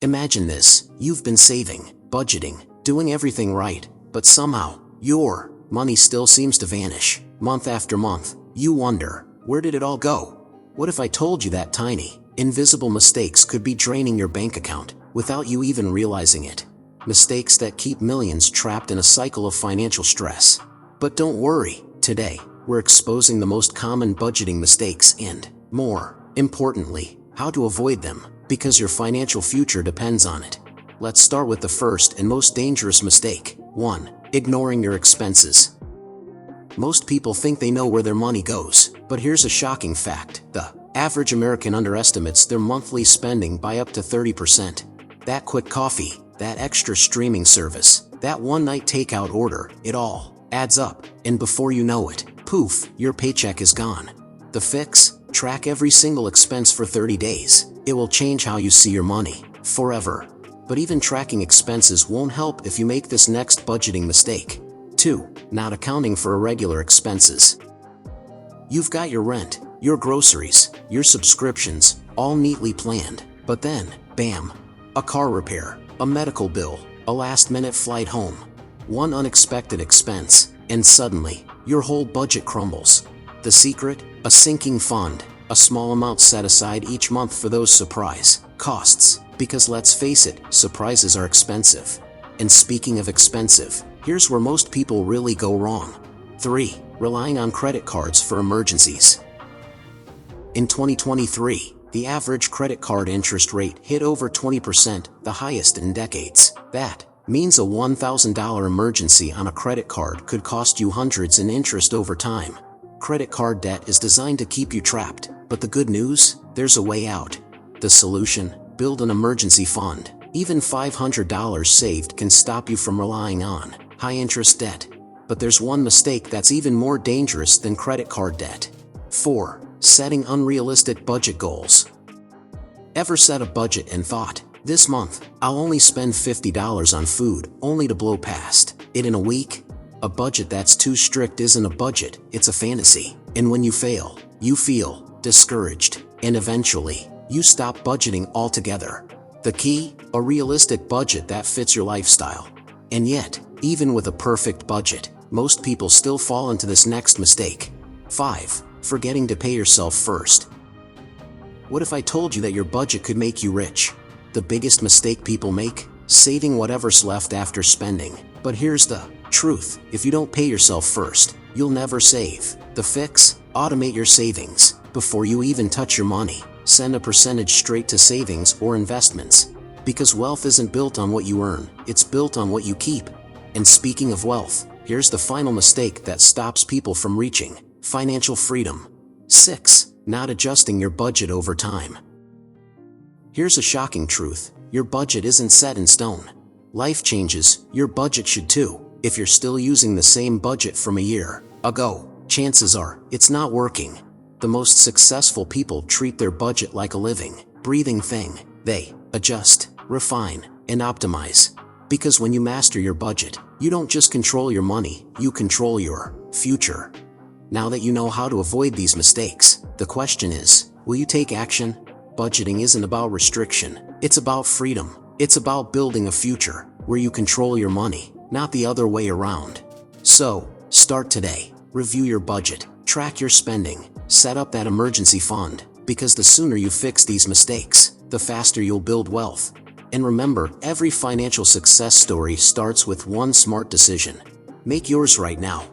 Imagine this, you've been saving, budgeting, doing everything right, but somehow, your money still seems to vanish. Month after month, you wonder, where did it all go? What if I told you that tiny, invisible mistakes could be draining your bank account, without you even realizing it? Mistakes that keep millions trapped in a cycle of financial stress. But don't worry, today, we're exposing the most common budgeting mistakes and, more importantly, how to avoid them, because your financial future depends on it. Let's start with the first and most dangerous mistake. 1. Ignoring your expenses. Most people think they know where their money goes, but here's a shocking fact. The average American underestimates their monthly spending by up to 30%. That quick coffee, that extra streaming service, that one-night takeout order, it all adds up, and before you know it, poof, your paycheck is gone. The fix? Track every single expense for 30 days. It will change how you see your money, forever. But even tracking expenses won't help if you make this next budgeting mistake. 2. Not accounting for irregular expenses. You've got your rent, your groceries, your subscriptions, all neatly planned, but then, bam! A car repair, a medical bill, a last-minute flight home. One unexpected expense, and suddenly, your whole budget crumbles. The secret? A sinking fund, a small amount set aside each month for those surprise costs. Because let's face it, surprises are expensive. And speaking of expensive, here's where most people really go wrong. 3. Relying on credit cards for emergencies. In 2023, the average credit card interest rate hit over 20%, the highest in decades. That means a $1,000 emergency on a credit card could cost you hundreds in interest over time. Credit card debt is designed to keep you trapped, but the good news? There's a way out. The solution? Build an emergency fund. Even $500 saved can stop you from relying on high-interest debt. But there's one mistake that's even more dangerous than credit card debt. 4. Setting unrealistic budget goals. Ever set a budget and thought, this month, I'll only spend $50 on food, only to blow past it in a week? A budget that's too strict isn't a budget, it's a fantasy. And when you fail, you feel discouraged, and eventually, you stop budgeting altogether. The key? A realistic budget that fits your lifestyle. And yet, even with a perfect budget, most people still fall into this next mistake. 5. Forgetting to pay yourself first. What if I told you that your budget could make you rich? The biggest mistake people make? Saving whatever's left after spending. But here's the truth, if you don't pay yourself first, you'll never save. The fix? Automate your savings. Before you even touch your money, send a percentage straight to savings or investments. Because wealth isn't built on what you earn, it's built on what you keep. And speaking of wealth, here's the final mistake that stops people from reaching financial freedom. 6. Not adjusting your budget over time. Here's a shocking truth, your budget isn't set in stone. Life changes, your budget should too. If you're still using the same budget from a year ago, chances are, it's not working. The most successful people treat their budget like a living, breathing thing. They adjust, refine, and optimize. Because when you master your budget, you don't just control your money, you control your future. Now that you know how to avoid these mistakes, the question is, will you take action? Budgeting isn't about restriction, it's about freedom. It's about building a future where you control your money, not the other way around. So, start today. Review your budget, track your spending, set up that emergency fund, because the sooner you fix these mistakes, the faster you'll build wealth. And remember, every financial success story starts with one smart decision. Make yours right now.